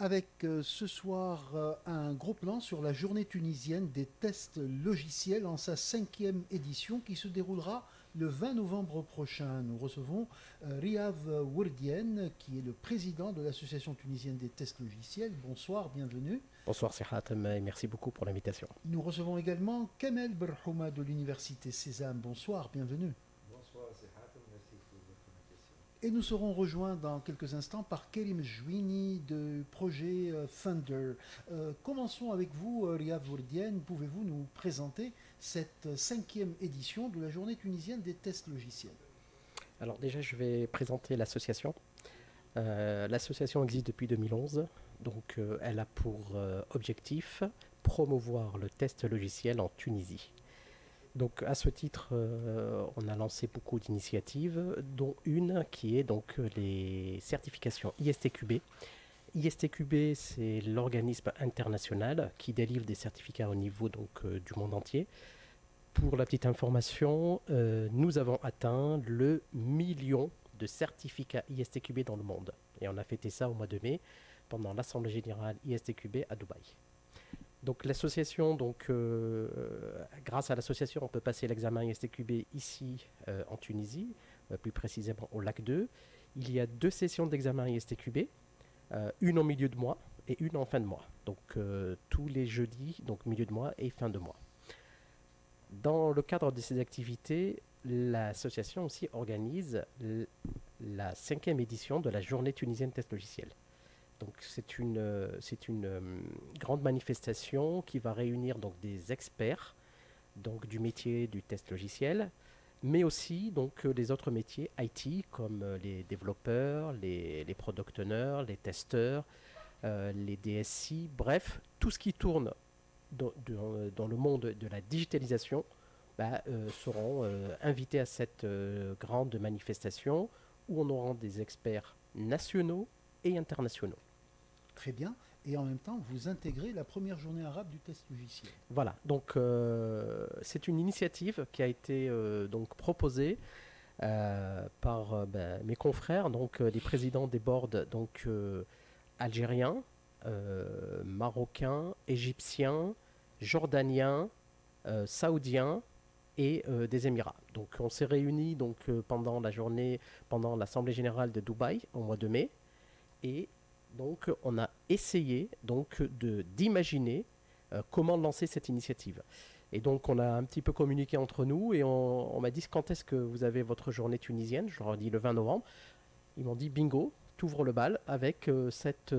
avec ce soir un gros plan sur la journée tunisienne des tests logiciels en sa cinquième édition qui se déroulera le 20 novembre prochain. Nous recevons Riav Werdien qui est le président de l'Association tunisienne des tests logiciels. Bonsoir, bienvenue. Bonsoir Serhat, et merci beaucoup pour l'invitation. Nous recevons également Kamel Berhouma de l'Université Sésame. Bonsoir, bienvenue. Bonsoir Serhat, merci pour votre invitation. Et nous serons rejoints dans quelques instants par Kerim Jouini du projet Thunder. Commençons avec vous, Riav Werdien. Pouvez-vous nous présenter cette cinquième édition de la journée tunisienne des tests logiciels? Alors déjà, je vais présenter l'association. L'association existe depuis 2011, donc elle a pour objectif promouvoir le test logiciel en Tunisie. Donc à ce titre, on a lancé beaucoup d'initiatives, dont une qui est donc les certifications ISTQB. ISTQB, c'est l'organisme international qui délivre des certificats au niveau du monde entier. Pour la petite information, nous avons atteint le million de certificats ISTQB dans le monde. Et on a fêté ça au mois de mai pendant l'Assemblée générale ISTQB à Dubaï. Donc l'association, grâce à l'association, on peut passer l'examen ISTQB ici en Tunisie, plus précisément au lac 2. Il y a 2 sessions d'examen ISTQB, une au milieu de mois et une en fin de mois. Donc tous les jeudis, donc milieu de mois et fin de mois. Dans le cadre de ces activités, l'association aussi organise la 5e édition de la journée tunisienne test logiciel. Donc c'est une grande manifestation qui va réunir donc des experts donc du métier du test logiciel, mais aussi donc les autres métiers IT comme les développeurs, les product owners, les testeurs, les DSI, bref, tout ce qui tourne dans le monde de la digitalisation seront invités à cette grande manifestation où on aura des experts nationaux et internationaux. Très bien. Et en même temps, vous intégrez la première journée arabe du test logiciel. Voilà. Donc, c'est une initiative qui a été donc proposée par mes confrères, donc les présidents des boards donc algériens, marocains, égyptiens, jordaniens, saoudiens et des Émirats. Donc, on s'est réunis donc pendant la journée, pendant l'Assemblée générale de Dubaï au mois de mai, et donc on a essayé donc d'imaginer comment lancer cette initiative. Et donc on a un petit peu communiqué entre nous et on m'a dit quand est-ce que vous avez votre journée tunisienne. Je leur ai dit le 20 novembre. Ils m'ont dit bingo, t'ouvres le bal avec cette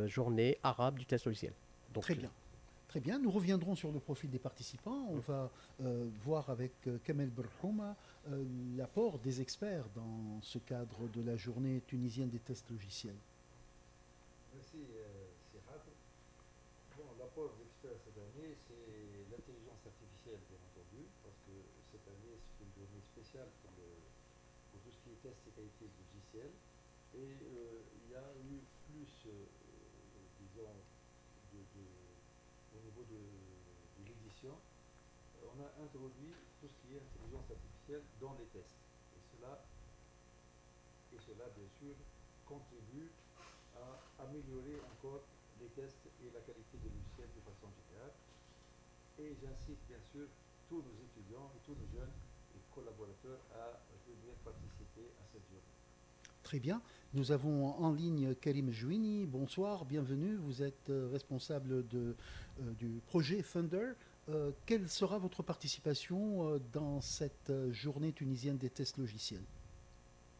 journée arabe du test logiciel. Donc, très bien. Très bien, nous reviendrons sur le profil des participants. On va voir avec Kamel Berhouma l'apport des experts dans ce cadre de la journée tunisienne des tests logiciels. Merci Serhat. Bon, l'apport d'experts cette année, c'est l'intelligence artificielle, bien entendu, parce que cette année, c'est une journée spéciale pour tout ce qui est test et qualité logicielle. Et il y a eu plus, disons, au niveau de l'édition, on a introduit tout ce qui est intelligence artificielle dans les tests. Et cela bien sûr, contribue à améliorer encore les tests et la qualité des logiciels de façon générale. Et j'incite bien sûr tous nos étudiants et tous nos jeunes et collaborateurs à venir participer à cette journée. Très bien. Nous avons en ligne Kerim Jouini. Bonsoir, bienvenue. Vous êtes responsable du projet Thunder. Quelle sera votre participation dans cette journée tunisienne des tests logiciels?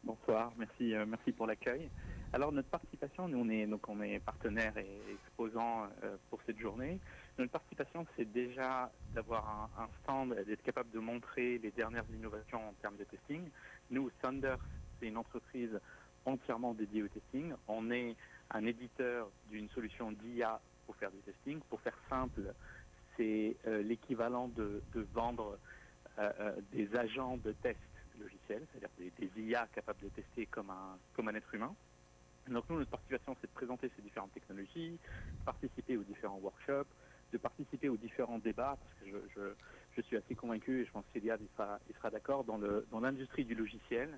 Bonsoir, merci pour l'accueil. Alors notre participation, nous on est partenaire et exposant pour cette journée. Notre participation, c'est déjà d'avoir un stand, d'être capable de montrer les dernières innovations en termes de testing. Nous, Thunder, c'est une entreprise entièrement dédiée au testing. On est un éditeur d'une solution d'IA pour faire du testing. Pour faire simple, c'est l'équivalent de vendre des agents de test logiciels, c'est-à-dire des IA capables de tester comme un être humain. Donc nous, notre participation, c'est de présenter ces différentes technologies, de participer aux différents workshops, de participer aux différents débats, parce que je suis assez convaincu, et je pense qu'Eliade il sera d'accord, dans l'industrie du logiciel,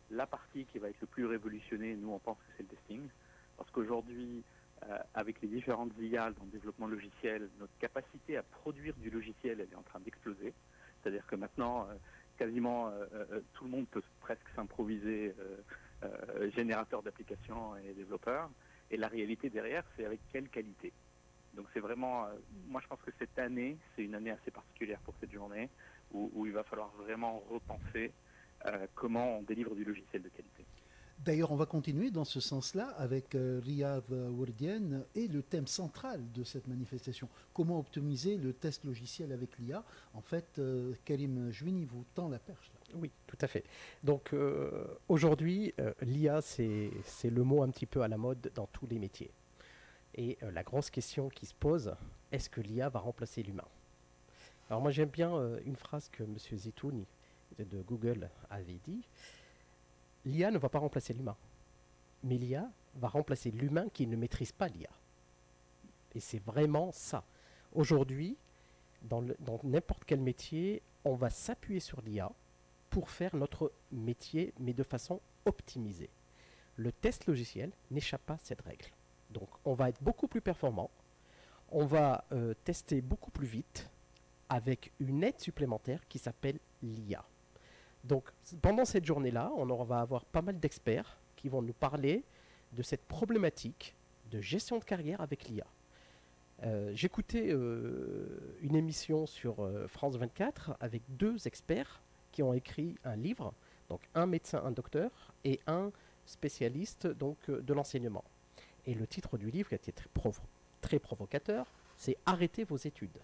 la partie qui va être le plus révolutionnée, nous on pense que c'est le testing, parce qu'aujourd'hui, avec les différentes IA dans le développement logiciel, notre capacité à produire du logiciel, elle est en train d'exploser. C'est-à-dire que maintenant, quasiment tout le monde peut presque s'improviser générateur d'applications et développeur. Et la réalité derrière, c'est avec quelle qualité. Donc c'est vraiment, moi je pense que cette année, c'est une année assez particulière pour cette journée, où il va falloir vraiment repenser comment on délivre du logiciel de qualité. D'ailleurs, on va continuer dans ce sens-là avec Riyad Wardian et le thème central de cette manifestation. Comment optimiser le test logiciel avec l'IA. En fait, Karim Jouini vous tend la perche. Là. Oui, tout à fait. Donc aujourd'hui, l'IA, c'est le mot un petit peu à la mode dans tous les métiers. Et la grosse question qui se pose, est-ce que l'IA va remplacer l'humain? Alors moi j'aime bien une phrase que M. Zitouni de Google avait dit. L'IA ne va pas remplacer l'humain, mais l'IA va remplacer l'humain qui ne maîtrise pas l'IA. Et c'est vraiment ça. Aujourd'hui, dans n'importe quel métier, on va s'appuyer sur l'IA pour faire notre métier, mais de façon optimisée. Le test logiciel n'échappe pas à cette règle. Donc on va être beaucoup plus performant, on va tester beaucoup plus vite avec une aide supplémentaire qui s'appelle l'IA. Donc pendant cette journée-là, on va avoir pas mal d'experts qui vont nous parler de cette problématique de gestion de carrière avec l'IA. J'écoutais une émission sur France 24 avec 2 experts qui ont écrit un livre, donc un médecin, un docteur et un spécialiste donc, de l'enseignement. Et le titre du livre, qui était très provocateur, c'est « Arrêtez vos études ».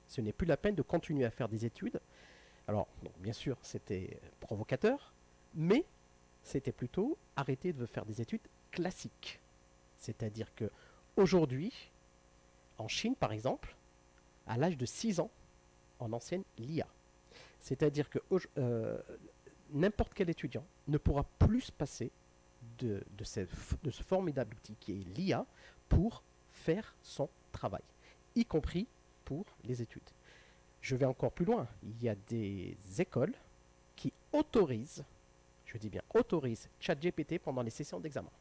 Ce n'est plus la peine de continuer à faire des études. Alors, donc, bien sûr, c'était provocateur, mais c'était plutôt arrêter de faire des études classiques. C'est-à-dire que aujourd'hui, en Chine, par exemple, à l'âge de 6 ans, on enseigne l'IA. C'est-à-dire que n'importe quel étudiant ne pourra plus se passer de ce formidable outil qui est l'IA pour faire son travail, y compris pour les études. Je vais encore plus loin. Il y a des écoles qui autorisent, je dis bien autorisent, ChatGPT pendant les sessions d'examen.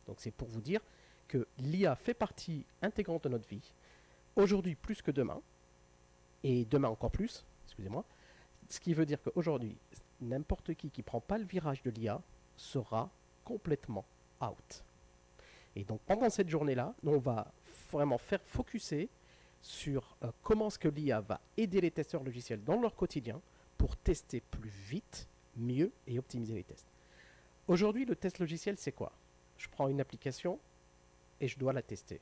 Donc c'est pour vous dire que l'IA fait partie intégrante de notre vie, aujourd'hui plus que demain, et demain encore plus, excusez-moi, ce qui veut dire qu'aujourd'hui, n'importe qui ne prend pas le virage de l'IA sera complètement out. Et donc pendant cette journée-là, on va vraiment faire focuser sur comment est-ce que l'IA va aider les testeurs logiciels dans leur quotidien pour tester plus vite, mieux et optimiser les tests. Aujourd'hui, le test logiciel, c'est quoi? Je prends une application et je dois la tester.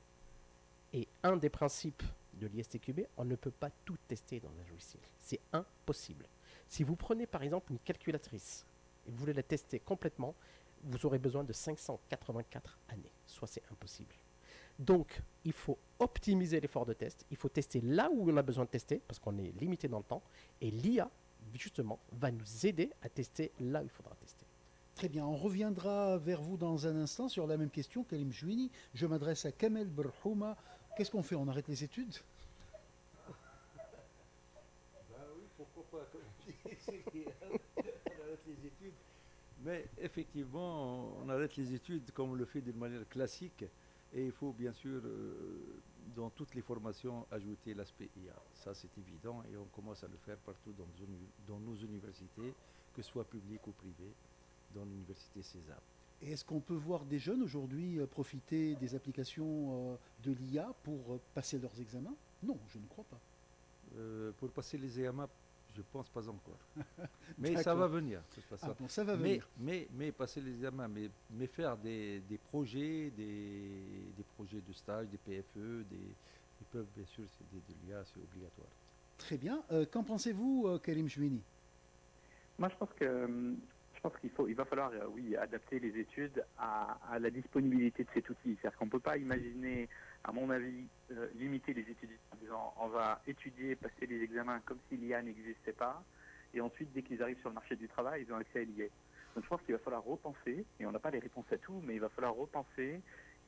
Et un des principes de l'ISTQB, on ne peut pas tout tester dans un logiciel. C'est impossible. Si vous prenez par exemple une calculatrice et vous voulez la tester complètement, vous aurez besoin de 584 années. Soit c'est impossible. Donc, il faut optimiser l'effort de test. Il faut tester là où on a besoin de tester, parce qu'on est limité dans le temps. Et l'IA, justement, va nous aider à tester là où il faudra tester. Très bien, on reviendra vers vous dans un instant sur la même question, Karim Jouini. Je m'adresse à Kamel Berhouma. Qu'est-ce qu'on fait? On arrête les études? Ben oui, pourquoi pas, comme on arrête les études. Mais effectivement, on arrête les études comme on le fait d'une manière classique. Et il faut bien sûr, dans toutes les formations, ajouter l'aspect IA. Ça, c'est évident et on commence à le faire partout dans nos universités, que ce soit publiques ou privées, dans l'université César. Et est-ce qu'on peut voir des jeunes aujourd'hui profiter des applications de l'IA pour passer leurs examens? Non, je ne crois pas. Pour passer les examens, je pense pas encore. Mais ça va venir. Bon, ça va venir. Mais passer les examens, mais faire des projets, des projets de stage, des PFE, ils peuvent bien sûr, c'est de l'IA, c'est obligatoire. Très bien. Qu'en pensez-vous, Karim Jouini? Moi, je pense qu'il va falloir, oui, adapter les études à la disponibilité de cet outil. C'est-à-dire qu'on ne peut pas imaginer, à mon avis, limiter les étudiants en disant on va étudier, passer les examens comme si l'IA n'existait pas, et ensuite, dès qu'ils arrivent sur le marché du travail, ils ont accès à l'IA. Donc je pense qu'il va falloir repenser, et on n'a pas les réponses à tout, mais il va falloir repenser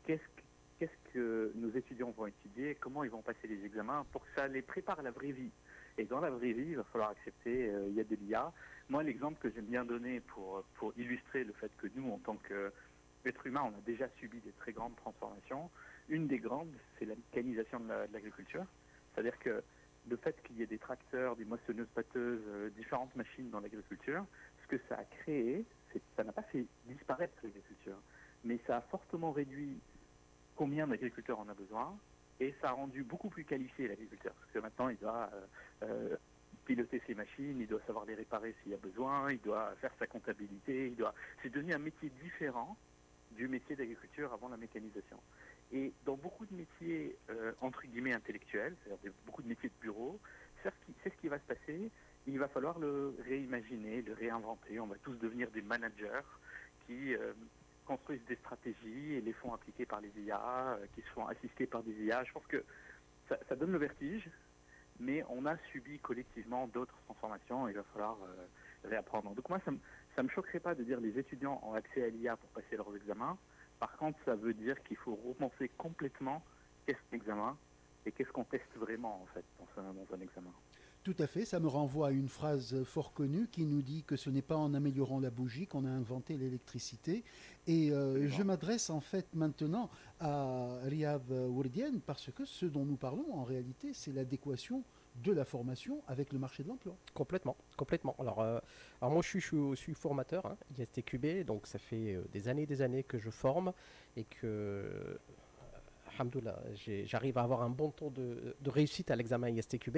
qu'est-ce que nos étudiants vont étudier, comment ils vont passer les examens, pour que ça les prépare à la vraie vie. Et dans la vraie vie, il va falloir accepter, il y a de l'IA. Moi, l'exemple que j'aime bien donner pour illustrer le fait que nous, en tant qu'êtres humains, on a déjà subi des très grandes transformations, Une des grandes, c'est la mécanisation de l'agriculture. C'est-à-dire que le fait qu'il y ait des tracteurs, des moissonneuses batteuses, différentes machines dans l'agriculture, ce que ça a créé, ça n'a pas fait disparaître l'agriculture, mais ça a fortement réduit combien d'agriculteurs on a besoin, et ça a rendu beaucoup plus qualifié l'agriculteur. Parce que maintenant, il doit piloter ses machines, il doit savoir les réparer s'il y a besoin, il doit faire sa comptabilité, c'est devenu un métier différent du métier d'agriculture avant la mécanisation. Et dans beaucoup de métiers, entre guillemets, intellectuels, c'est-à-dire beaucoup de métiers de bureau, c'est ce qui va se passer. Il va falloir le réimaginer, le réinventer. On va tous devenir des managers qui construisent des stratégies et les font appliquer par les IA, qui se font assister par des IA. Je pense que ça donne le vertige, mais on a subi collectivement d'autres transformations et il va falloir réapprendre. Donc moi, ça me choquerait pas de dire les étudiants ont accès à l'IA pour passer leurs examens. Par contre, ça veut dire qu'il faut repenser complètement qu'est-ce qu'un examen et qu'est-ce qu'on teste vraiment en fait dans un examen. Tout à fait, ça me renvoie à une phrase fort connue qui nous dit que ce n'est pas en améliorant la bougie qu'on a inventé l'électricité. Et je m'adresse en fait maintenant à Riyad Ourdienne parce que ce dont nous parlons en réalité, c'est l'adéquation de la formation avec le marché de l'emploi. Complètement, complètement. Alors moi je suis formateur, hein, ISTQB, donc ça fait des années que je forme et que, alhamdoulilah, j'arrive à avoir un bon taux de réussite à l'examen ISTQB.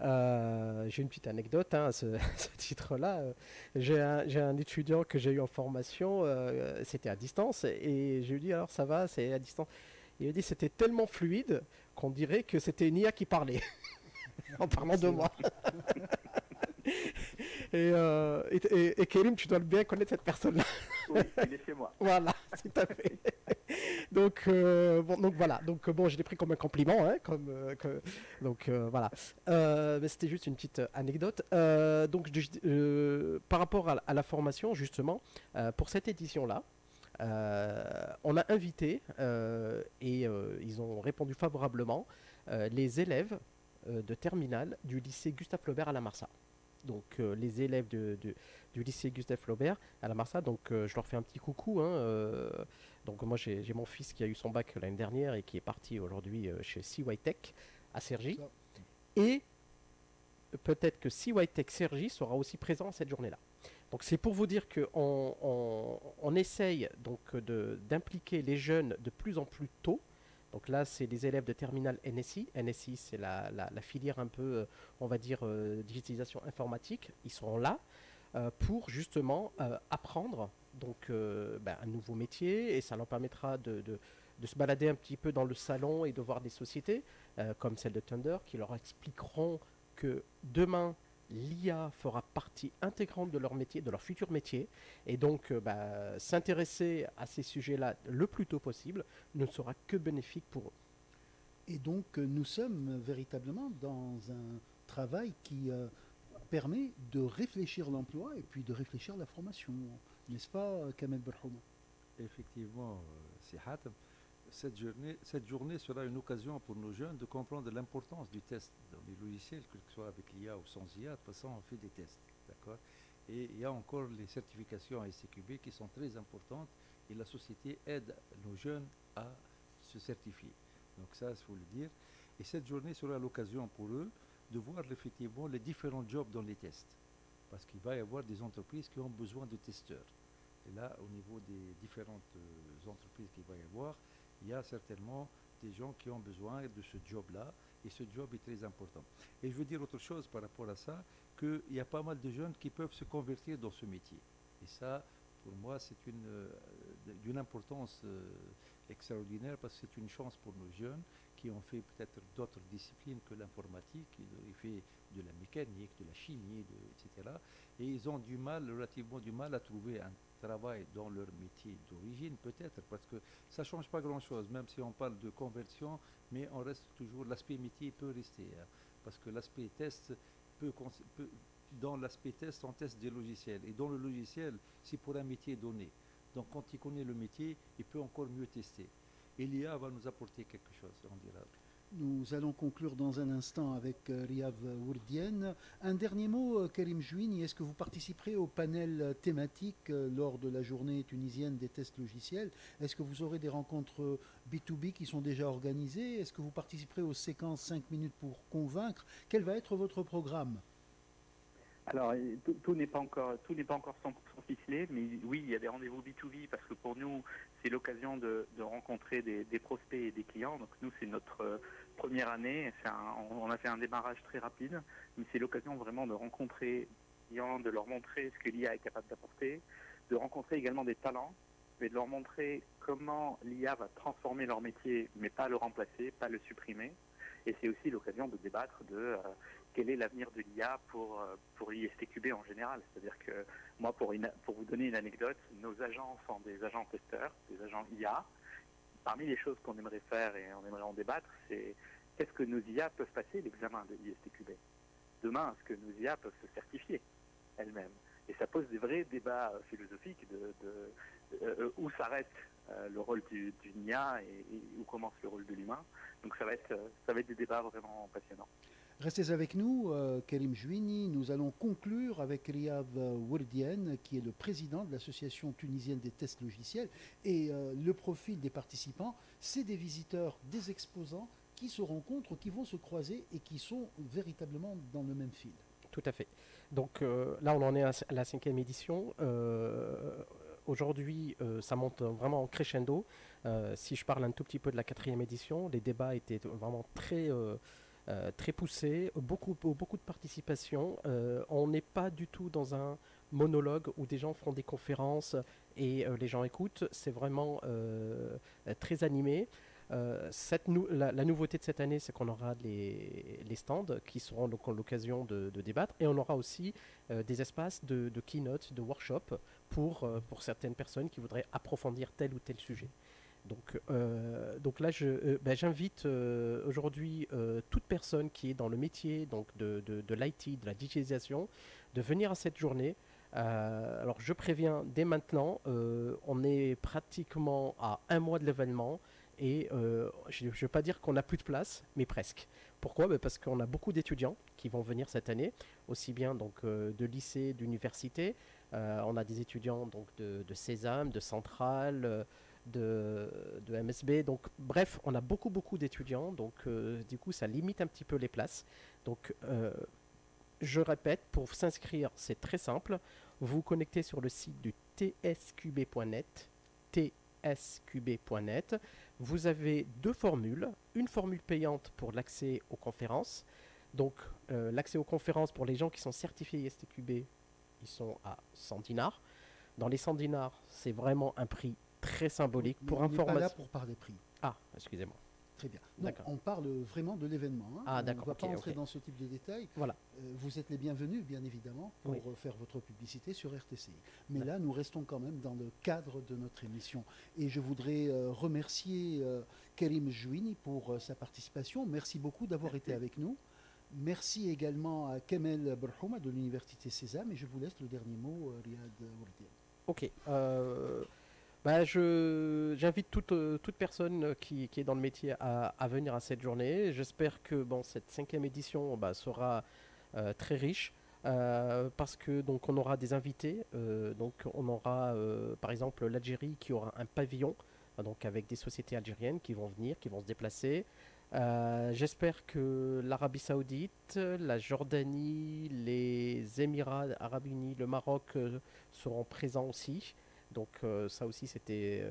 J'ai une petite anecdote à ce titre-là. J'ai un étudiant que j'ai eu en formation, c'était à distance, et je lui ai dit alors ça va, c'est à distance. Il a dit c'était tellement fluide qu'on dirait que c'était une IA qui parlait. En parlant de moi. et Kérim, tu dois bien connaître cette personne-là. Oui, il est chez moi. Voilà, tout à fait. Donc voilà. Donc bon, je l'ai pris comme un compliment, hein, voilà. Mais c'était juste une petite anecdote. Donc par rapport à la formation, justement, pour cette édition-là, on a invité et ils ont répondu favorablement les élèves de terminale du lycée Gustave Flaubert à la Marsa. Donc les élèves du lycée Gustave Flaubert à la Marsa, donc je leur fais un petit coucou. Hein, donc moi j'ai mon fils qui a eu son bac l'année dernière et qui est parti aujourd'hui chez CY Tech à Cergy. Et peut-être que CY Tech Cergy sera aussi présent cette journée-là. Donc c'est pour vous dire qu'on essaye donc d'impliquer les jeunes de plus en plus tôt. Donc là, c'est les élèves de terminale NSI. NSI, c'est la filière un peu, on va dire, digitalisation informatique. Ils seront là pour justement apprendre donc, un nouveau métier et ça leur permettra de se balader un petit peu dans le salon et de voir des sociétés comme celle de Thunder qui leur expliqueront que demain, l'IA fera partie intégrante de leur métier, de leur futur métier, et donc s'intéresser à ces sujets-là le plus tôt possible ne sera que bénéfique pour eux. Et donc nous sommes véritablement dans un travail qui permet de réfléchir l'emploi et puis de réfléchir la formation, n'est-ce pas, Kamel Berhouma? Effectivement, Sihat, cette journée sera une occasion pour nos jeunes de comprendre l'importance du test dans les logiciels, que ce soit avec l'IA ou sans IA. De toute façon, on fait des tests, d'accord. Et il y a encore les certifications SCQB qui sont très importantes et la société aide nos jeunes à se certifier. Donc ça, il faut le dire. Et cette journée sera l'occasion pour eux de voir effectivement les différents jobs dans les tests. Parce qu'il va y avoir des entreprises qui ont besoin de testeurs. Et là, au niveau des différentes entreprises qu'il va y avoir, il y a certainement des gens qui ont besoin de ce job-là, et ce job est très important. Et je veux dire autre chose par rapport à ça, qu'il y a pas mal de jeunes qui peuvent se convertir dans ce métier. Et ça, pour moi, c'est d'une importance extraordinaire, parce que c'est une chance pour nos jeunes qui ont fait peut-être d'autres disciplines que l'informatique, ils ont fait de la mécanique, de la chimie, etc. Et ils ont relativement du mal à trouver un travail dans leur métier d'origine, peut-être, parce que ça ne change pas grand-chose, même si on parle de conversion, mais on reste toujours, l'aspect métier peut rester, hein, parce que l'aspect test dans l'aspect test, on teste des logiciels, et dans le logiciel, c'est pour un métier donné. Donc quand il connaît le métier, il peut encore mieux tester. Et l'IA va nous apporter quelque chose, on dira. Nous allons conclure dans un instant avec Riyad Wourdien. Un dernier mot, Karim Jouini, est-ce que vous participerez au panel thématique lors de la journée tunisienne des tests logiciels? Est-ce que vous aurez des rencontres B2B qui sont déjà organisées? Est-ce que vous participerez aux séquences 5 minutes pour convaincre? Quel va être votre programme? Alors, tout n'est pas encore 100% ficelé, mais oui, il y a des rendez-vous B2B parce que pour nous, c'est l'occasion de rencontrer des prospects et des clients. Donc nous, c'est notre première année. On a fait un démarrage très rapide, mais c'est l'occasion vraiment de rencontrer des clients, de leur montrer ce que l'IA est capable d'apporter, de rencontrer également des talents, mais de leur montrer comment l'IA va transformer leur métier, mais pas le remplacer, pas le supprimer. Et c'est aussi l'occasion de débattre de quel est l'avenir de l'IA pour l'ISTQB en général. C'est-à-dire que moi, pour vous donner une anecdote, nos agents sont des agents testeurs, des agents IA. Parmi les choses qu'on aimerait faire et on aimerait en débattre, c'est qu'est-ce que nos IA peuvent passer l'examen de l'ISTQB. Demain, est-ce que nos IA peuvent se certifier elles-mêmes? Et ça pose des vrais débats philosophiques où s'arrête le rôle d'une IA et où commence le rôle de l'humain. Donc ça va être des débats vraiment passionnants. Restez avec nous, Karim Jouini. Nous allons conclure avec Riyad Wourdien, qui est le président de l'Association tunisienne des tests logiciels. Et le profil des participants, c'est des visiteurs, des exposants qui se rencontrent, qui vont se croiser et qui sont véritablement dans le même fil. Tout à fait. Donc là, on en est à la 5e édition. Aujourd'hui, ça monte vraiment en crescendo. Si je parle un tout petit peu de la 4e édition, les débats étaient vraiment très poussés, beaucoup de participation. On n'est pas du tout dans un monologue où des gens font des conférences et les gens écoutent. C'est vraiment très animé. La nouveauté de cette année, c'est qu'on aura les stands qui seront donc l'occasion de débattre, et on aura aussi des espaces de keynote, de workshop pour certaines personnes qui voudraient approfondir tel ou tel sujet. Donc là, j'invite aujourd'hui toute personne qui est dans le métier donc de l'IT, de la digitalisation, de venir à cette journée. Alors je préviens dès maintenant, on est pratiquement à un mois de l'événement. Et je ne vais pas dire qu'on n'a plus de place, mais presque. Pourquoi? Parce qu'on a beaucoup d'étudiants qui vont venir cette année, aussi bien donc, de lycée, d'université. On a des étudiants donc, de Sésame, de Centrale, de MSB. Donc, bref, on a beaucoup d'étudiants. Donc, du coup, ça limite un petit peu les places. Donc, je répète, pour s'inscrire, c'est très simple. Vous vous connectez sur le site du tsqb.net, tsqb.net. Vous avez deux formules, une formule payante pour l'accès aux conférences. Donc l'accès aux conférences pour les gens qui sont certifiés ISTQB, ils sont à 100 dinars. Dans les 100 dinars, c'est vraiment un prix très symbolique. Pour information. On n'est pas là pour parler prix. Ah, excusez-moi. Très bien. Donc, on parle vraiment de l'événement. Hein. Ah, d'accord. On ne va pas entrer dans ce type de détails. Voilà. Vous êtes les bienvenus, bien évidemment, pour faire votre publicité sur RTCI. Mais là, nous restons quand même dans le cadre de notre émission. Et je voudrais remercier Karim Jouini pour sa participation. Merci beaucoup d'avoir été avec nous. Merci également à Kamel Berhouma de l'Université Sésame. Et je vous laisse le dernier mot, Riyad Wourdien. Ok. J'invite toute personne qui est dans le métier à venir à cette journée. J'espère que cette 5e édition sera très riche parce que donc on aura des invités. Donc on aura par exemple l'Algérie qui aura un pavillon donc avec des sociétés algériennes qui vont venir, qui vont se déplacer. J'espère que l'Arabie Saoudite, la Jordanie, les Émirats Arabes Unis, le Maroc seront présents aussi. Donc ça aussi c'était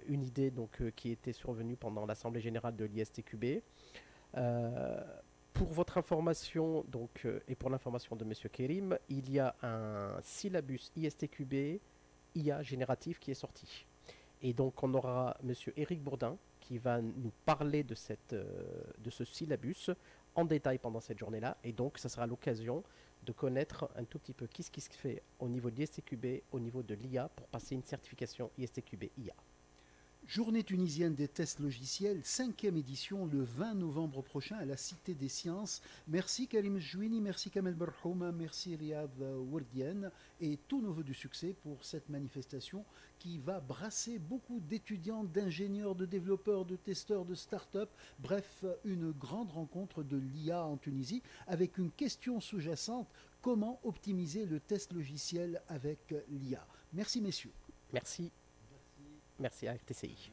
une idée qui était survenue pendant l'Assemblée Générale de l'ISTQB. Pour votre information et pour l'information de M. Kerim, il y a un syllabus ISTQB IA génératif qui est sorti. Et donc on aura M. Éric Bourdin qui va nous parler de ce syllabus en détail pendant cette journée-là. Et donc ça sera l'occasion de connaître un tout petit peu ce qui se fait au niveau de l'ISTQB, au niveau de l'IA, pour passer une certification ISTQB IA. Journée tunisienne des tests logiciels, 5e édition le 20 novembre prochain à la Cité des Sciences. Merci Karim Jouini, merci Kamel Berhouma, merci Riyad Wardienne et tous nos vœux du succès pour cette manifestation qui va brasser beaucoup d'étudiants, d'ingénieurs, de développeurs, de testeurs, de start-up. Bref, une grande rencontre de l'IA en Tunisie avec une question sous-jacente, comment optimiser le test logiciel avec l'IA. Merci messieurs. Merci. Merci à RTCI.